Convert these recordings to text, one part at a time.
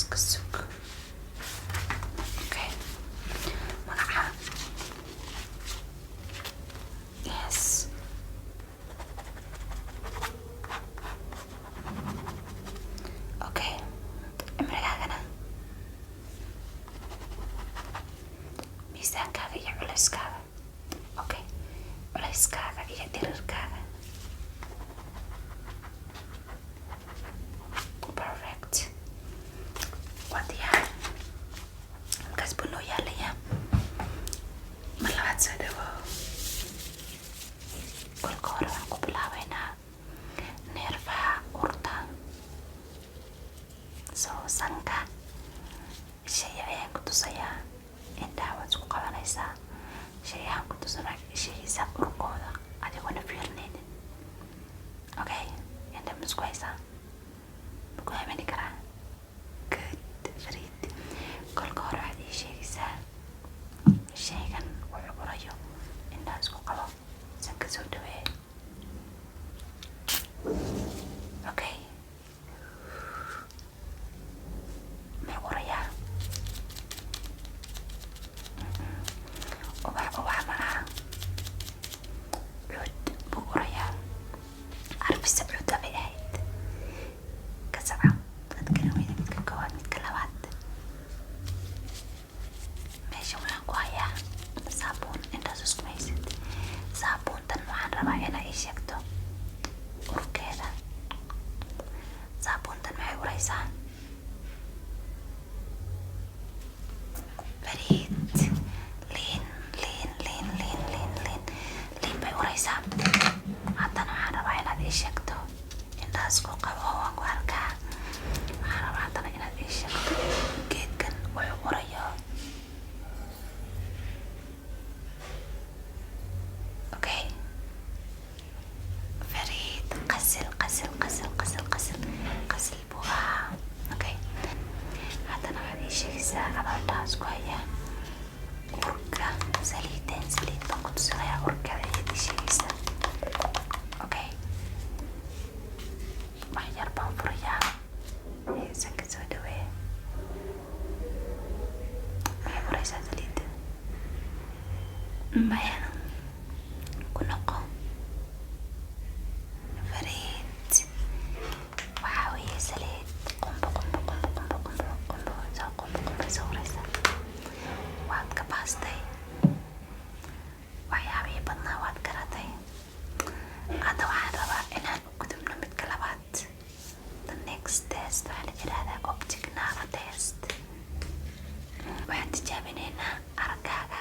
iska sug. Okay. Magaca. Yes. Okay. Cimrigaagana. Miisaankaaga iyo culeyskaaga. Okay. Culeyskaaga iyo dhirirkaaga. Perfect. Waa diyaar. Halkaas buu noo yaalayaa. Mar labaad soo dhawow. Kolka hore waxaan ku bilaabaynaa neerfaha urta. Soo sanka. Shay ayaan ku tusayaa. Indhaha waad isku qabanaysaa. Shay ayaan ku tusanaa shaygiisa urkooda adigoona fiirnaynin. Okay. Indhaha ma isku haysaa? Ma ku aamini karaa? Good. Fariid. Kolka hore waxaad ii sheegaysaa shaygan wuxuu urayo. Indhaha isku qabo. Sanka soo dhaweey. Okay. Muxuu urayaa? Ubax ma aha. Cuud buu urayaa. Carbisa cuuda bay ahayd. Ka sabca. Dad kala weyda midka koowaad midka labaad. Meesha waxaan ku hayaa saabuun. Intaas isku haysid. Saabuuntan waxaan rabaa inaa ii sheegto urkeeda. Saabuuntan maxay uraysaa? Fariid. Liin bay uraysaa. Haddana waxaan rabaa inaad ii sheegto. Intaas ku qabo waan ku arkaa. Waxaan rabaa haddana inaad ii sheegto geedkan wuxuu urayo. Okay. Fariid. Qasil buu ahaa. Okay. Haddana waxaad ii sheegaysaa anoo intaas ku haya urka saliid baan ku tusinayaa urkeeda ayaad ii sheegaysaa. Okay. Wax yar baan furayaa. Sanka soo dhaweey. Maxay uraysaa saliidda? Maya. Ku noqo. Fariid. Waxaa weeye saliid qumbo soo uraysaa. Waad ka baastay. Waxyaabihii badnaa waad garatay. Hadda waxaan rabaa inaan u gudubno midka labaad. The next test waxaa la yiraahdaa optic nerve test. Waxaan tijaabinaynaa araggaaga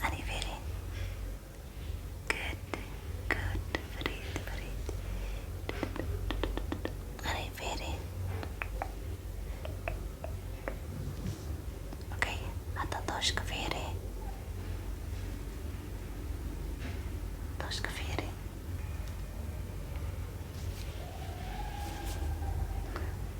أني فيري good good فريد أني فيري أوكي حتى طوشك فيري طوشك فيري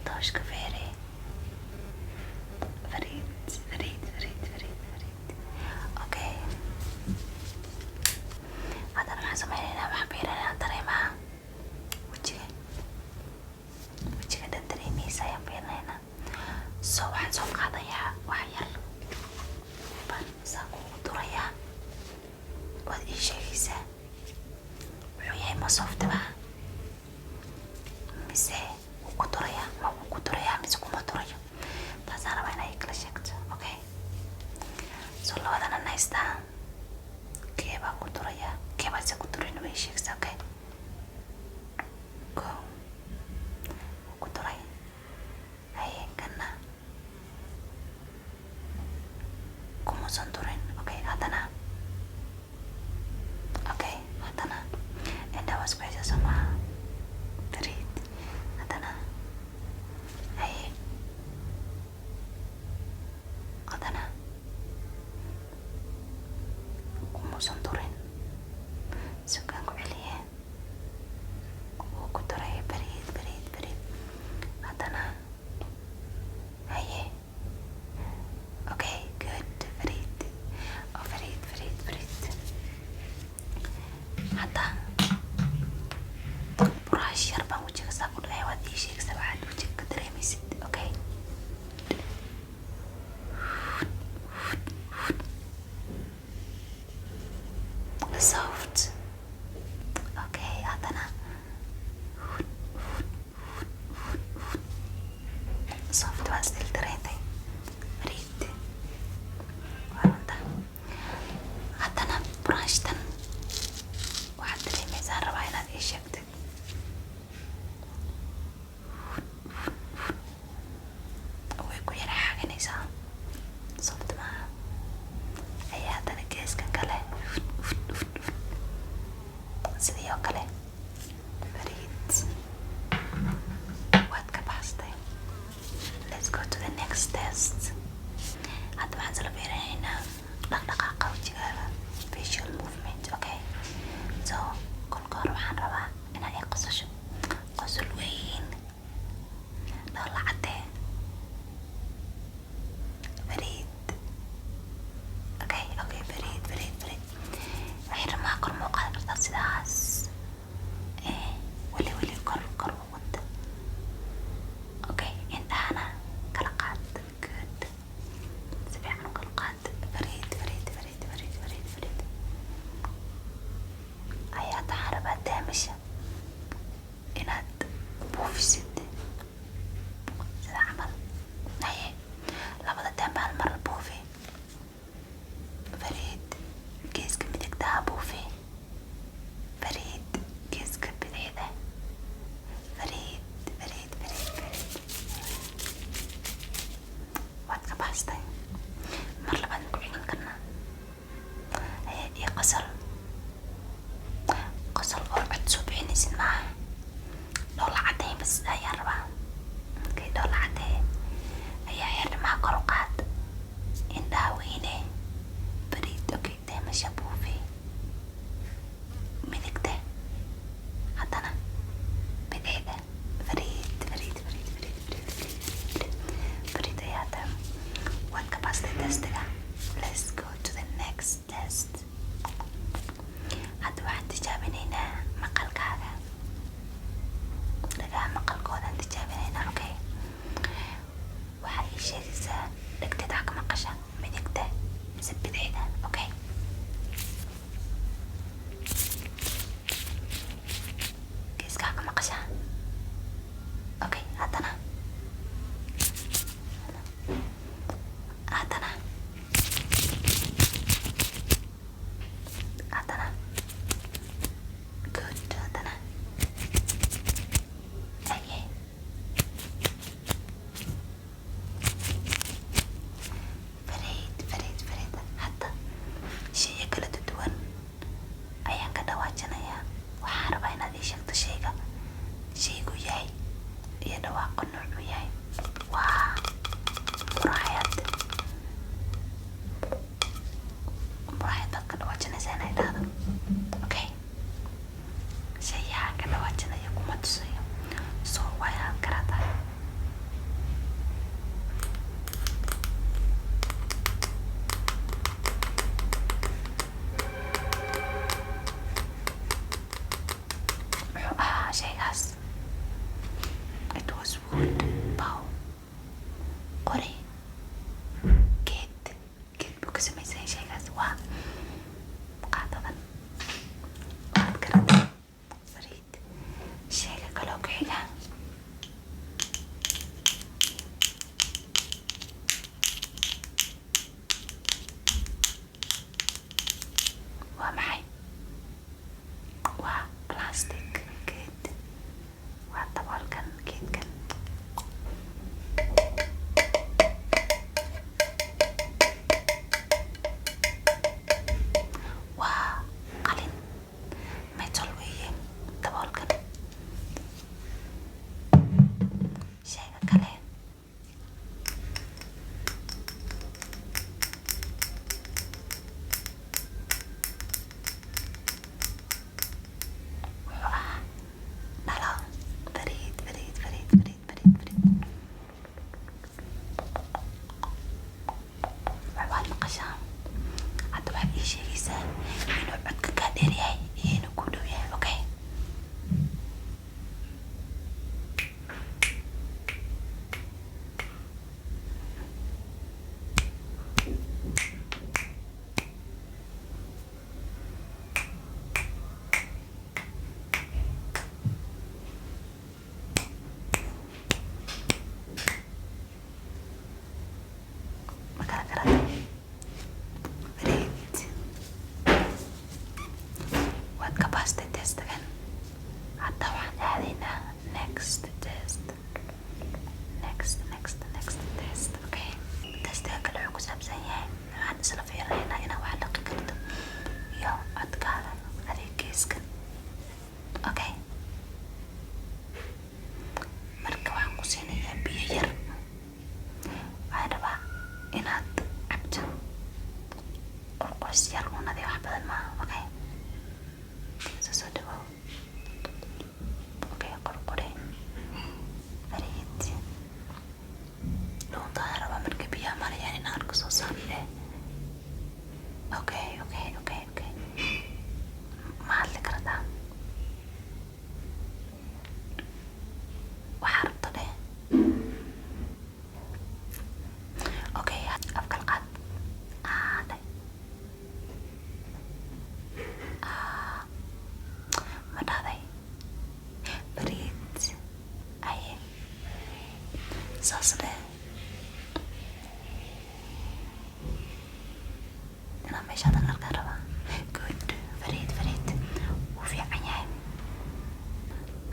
طوشك فيري فريد اوكي هذا انا سمعنا وحبينا دريمها وجهي ده دريمي سايم بينا هنا سو waxaan soo qaadayaa wax yar baan saa kugu durayaa waad ii sheegaysaa wuxuu yahay ma softaba mise wuu ku durayaa ma wuu ku durayaa mise kuma durayo taasaan rabaa inay kala sheegto okay so labadana naystaa keebaa ku durayaa keebaase ku durin way sheegaysaa okay go wuu ku duray haye kana kumuusan durin okay haddana okay haddana indhaha waa isku xisaysa maaha fariid haddana haye haddana kumuusan durin sugaan ku celiye wuu ku duray fariid haddana haye okay good fariid oo fariid hadda buraash yar baan wejiga saa ku dhahay waad ii sheegaysaa waxaad wejiga ka dareemaysid okay soft okay haddana soft waa still dareentay fariid waanta haddana buraashtan waxaad dareemaysaa rabaa inaad ii sheegtid way ku yara xaganaysaa soft maaha ayaa haddana geeskan kale sidii oo kale fariid waad ka baxstay let's go to the next test hadda waxaan sala fiirinaynaa dhaqdhaqaaqa wejigaaga facial movement okay so kolka hore waxaan rabaa inaad ii qosasho qosol weyn dhoolla caddee fariid okay fariid xirmaa kor muu qaadan kartaa sidaas weli kor u wada okay indhahana kala qaad good si fiican u kala qaad fariid ayaa taxaan rabaa daamisha inaad buufisid sida camal haye labada daamba hal mar buufi fariid geeska midigta ha buufi fariid geeska bidixda fariid waad ka baxstay mar labaad ku celin karnaa iyo qosol oo cod soo bixinaysid maaha dhoolla cadday bas ayaan rabaa okay dhoolla cadday ayaa xirmaha kor u qaad indhaha weyne fariid okay deemasha buufi midigta haddana bidixda fariid ayaa taa waad ka bastay testiga let's go to the next test hadda waxaan tijaabinaynaa maqalkaaga saas dheh inaan meeshaadan arkaan rabaa. Good, Fariid wuu fiican yahay.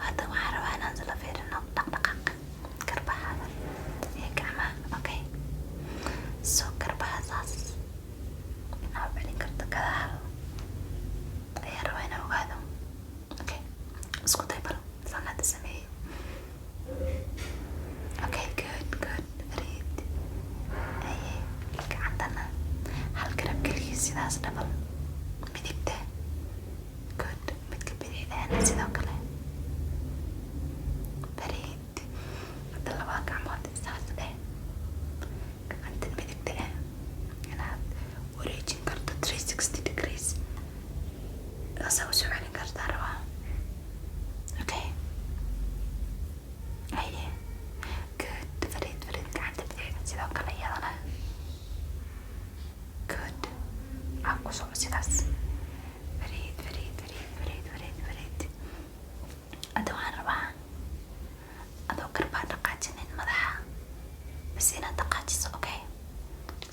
Hadda waxaan rabaa inaan isla fiirino dhaqdhaqaaqa garbahaada iyo gacmaha. Okay, so garbaha saas inaa u celin karto gadaal ayaan rabaa inaan ogaado. Okay, isku day bal saan hadda sameeyey. Okay, good, Fariid. Aye, gacantana hal garab keliya sidaas dhabal midigta. Good, midka bidixdaana sidoo kale. Fariid, hadda labada gacmood saas dheh. Gacanta midigta inaad wareejin karto 360 degrees saasaa usoo celin kartaa rabaa. Okay, aye, good, Fariid gacanta bidixda sidoo kale iyadana. Good, aan ku soco sidaas. Fariid. Hadda waxaan rabaa adoo garbaha dhaqaajinin madaxa bas inaad dhaqaajiso. Okay,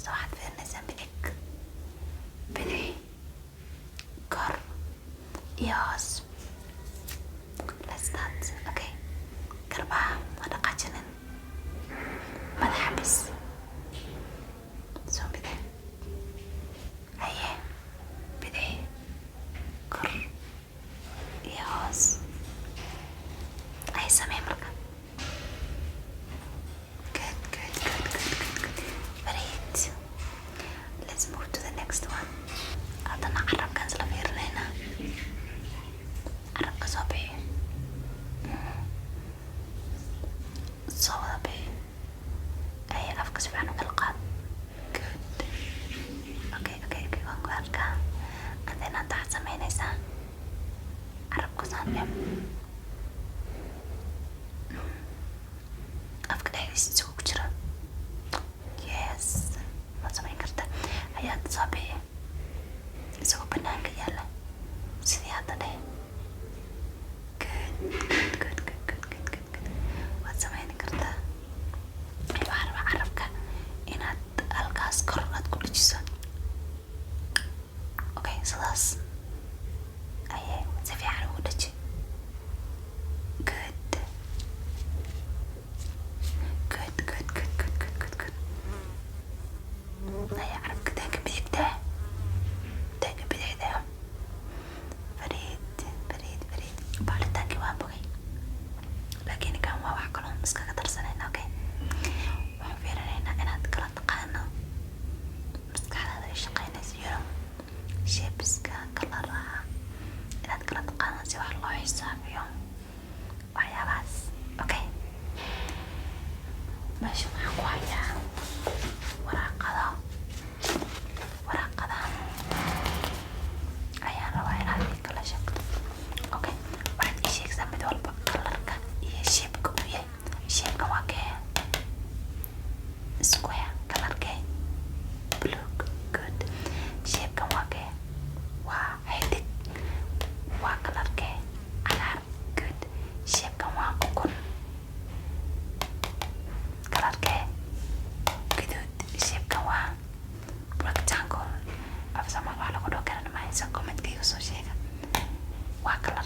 so waxaad fiirinaysaa bidix kor iyo hoos. Let's start. Okay, garbaha ma dhaqaajinin, madaxa bis. So bidix aye, bidix kor iyo hoos ay samee marka. Good. Fariid, let's move to the next one. Haddana carabkaan isla fiirinaynaa. Carabka soo bixi, soo wada bixi. Aye, afka si fiican u kala qaad. Good. Okay, waan ku arkaa. And then hadda waxaad samaynaysaa carabka saan dheh afka dhexdiisa isagoo ku jira. Yes, waad samayn kartaa. Ayaad soo bixi isagoo banaanka yaala sidii hadda dheh. Good. Waad samayn kartaa. Waxaan rabaa carabka inaad halkaas kor aad ku dhajiso. Okay, sidaas aye, si fiican ugu dhaji. Good. Aye, carabka daanka bidixda. Fariid. Baaritaankii waan bogay, laakiin kan waa wax kaloo iskaga darsanayna. Okay, waxaan fiirinaynaa inaad kala taqaano maskaxdaada ay shaqaynayso, shapeska, kalaraha, inaad kala taqaano si wax loo xisaabiyo waxyaabahaas. Okay, meesha waxaan ku hayaa waraaqadahan ayaan rabaa inaad ii kala sheegto. Okay, waxaad ii sheegtaa mid walba kalarka iyo shapeka uu yahay. Shapeka waa kee? Square. Kalarkee? Blue. Good. Shapeka waa kee? Waa xidig. Waa kalarkee? Cagaar. Good. Shapeka waa ukun. Kalarkee? Guduud. Shapeka waa rectangle. Af Soomaali wax lagu dhaho garan maayo, so comment-ka igu soo sheega. Waa kalar